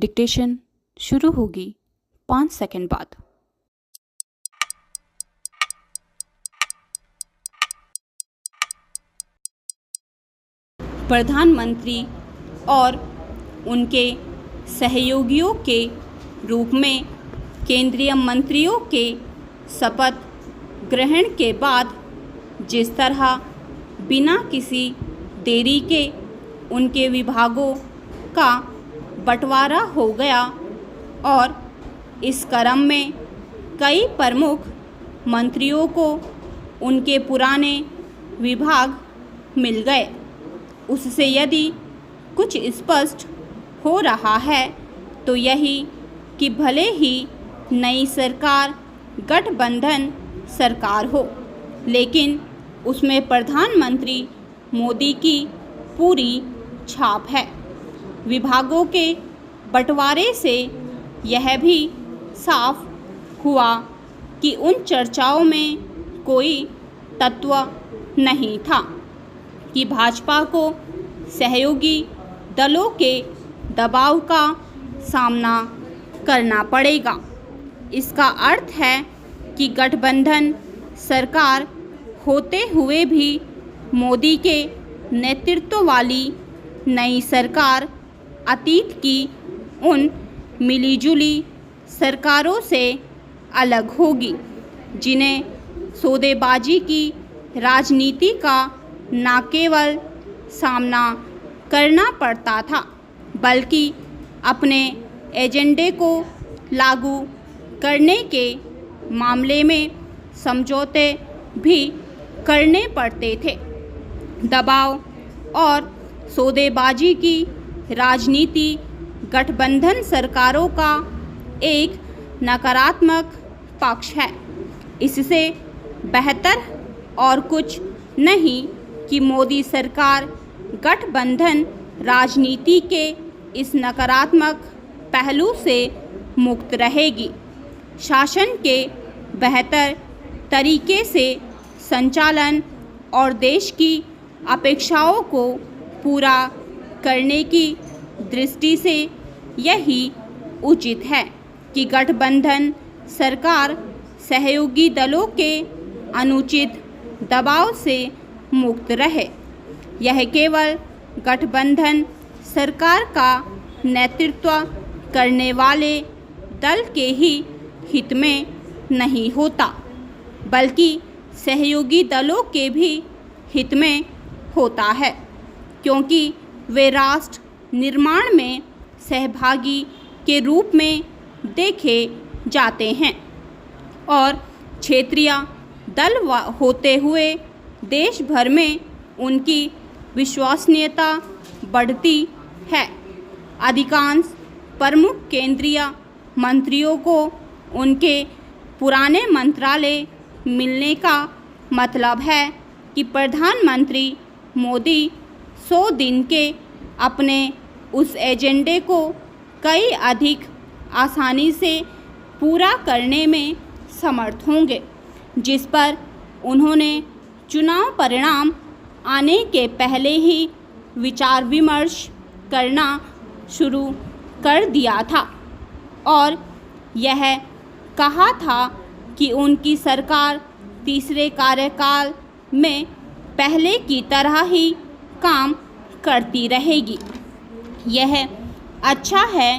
Dictation शुरू होगी 5 second बाद। प्रधानमंत्री और उनके सहयोगियों के रूप में केंद्रीय मंत्रियों के शपथ ग्रहण के बाद जिस तरह बिना किसी देरी के उनके विभागों का बंटवारा हो गया और इस क्रम में कई प्रमुख मंत्रियों को उनके पुराने विभाग मिल गए, उससे यदि कुछ स्पष्ट हो रहा है तो यही कि भले ही नई सरकार गठबंधन सरकार हो, लेकिन उसमें प्रधानमंत्री मोदी की पूरी छाप है। विभागों के बंटवारे से यह भी साफ हुआ कि उन चर्चाओं में कोई तत्व नहीं था कि भाजपा को सहयोगी दलों के दबाव का सामना करना पड़ेगा। इसका अर्थ है कि गठबंधन सरकार होते हुए भी मोदी के नेतृत्व वाली नई सरकार अतीत की उन मिलीजुली सरकारों से अलग होगी जिन्हें सौदेबाजी की राजनीति का न केवल सामना करना पड़ता था बल्कि अपने एजेंडे को लागू करने के मामले में समझौते भी करने पड़ते थे। दबाव और सौदेबाजी की राजनीति गठबंधन सरकारों का एक नकारात्मक पक्ष है। इससे बेहतर और कुछ नहीं कि मोदी सरकार गठबंधन राजनीति के इस नकारात्मक पहलू से मुक्त रहेगी। शासन के बेहतर तरीके से संचालन और देश की अपेक्षाओं को पूरा करने की दृष्टि से यही उचित है कि गठबंधन सरकार सहयोगी दलों के अनुचित दबाव से मुक्त रहे। यह केवल गठबंधन सरकार का नेतृत्व करने वाले दल के ही हित में नहीं होता बल्कि सहयोगी दलों के भी हित में होता है, क्योंकि वे राष्ट्र निर्माण में सहभागी के रूप में देखे जाते हैं और क्षेत्रीय दल होते हुए देश भर में उनकी विश्वसनीयता बढ़ती है। अधिकांश प्रमुख केंद्रीय मंत्रियों को उनके पुराने मंत्रालय मिलने का मतलब है कि प्रधानमंत्री मोदी 100 दिन के अपने उस एजेंडे को कई अधिक आसानी से पूरा करने में समर्थ होंगे जिस पर उन्होंने चुनाव परिणाम आने के पहले ही विचार विमर्श करना शुरू कर दिया था और यह कहा था कि उनकी सरकार तीसरे कार्यकाल में पहले की तरह ही काम करती रहेगी। यह अच्छा है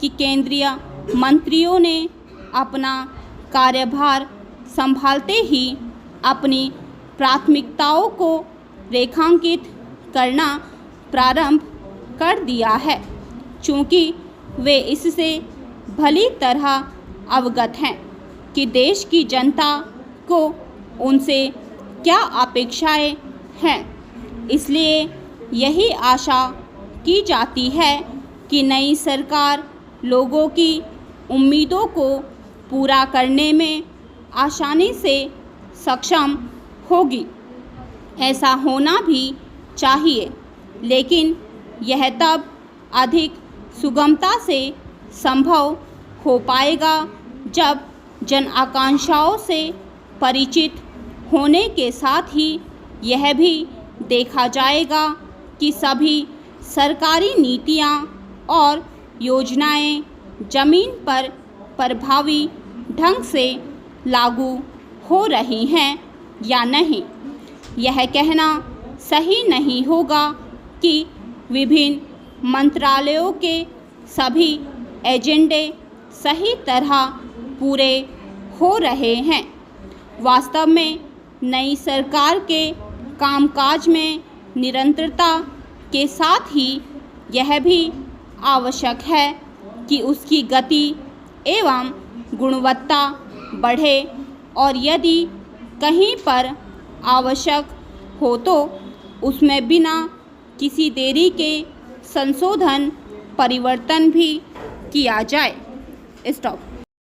कि केंद्रीय मंत्रियों ने अपना कार्यभार संभालते ही अपनी प्राथमिकताओं को रेखांकित करना प्रारंभ कर दिया है, चूँकि वे इससे भली तरह अवगत हैं कि देश की जनता को उनसे क्या अपेक्षाएं हैं। इसलिए यही आशा की जाती है कि नई सरकार लोगों की उम्मीदों को पूरा करने में आसानी से सक्षम होगी। ऐसा होना भी चाहिए, लेकिन यह तब अधिक सुगमता से संभव हो पाएगा जब जन आकांक्षाओं से परिचित होने के साथ ही यह भी देखा जाएगा कि सभी सरकारी नीतियां और योजनाएं ज़मीन पर प्रभावी ढंग से लागू हो रही हैं या नहीं। यह कहना सही नहीं होगा कि विभिन्न मंत्रालयों के सभी एजेंडे सही तरह पूरे हो रहे हैं। वास्तव में नई सरकार के कामकाज में निरंतरता के साथ ही यह भी आवश्यक है कि उसकी गति एवं गुणवत्ता बढ़े और यदि कहीं पर आवश्यक हो तो उसमें बिना किसी देरी के संशोधन परिवर्तन भी किया जाए। स्टॉप।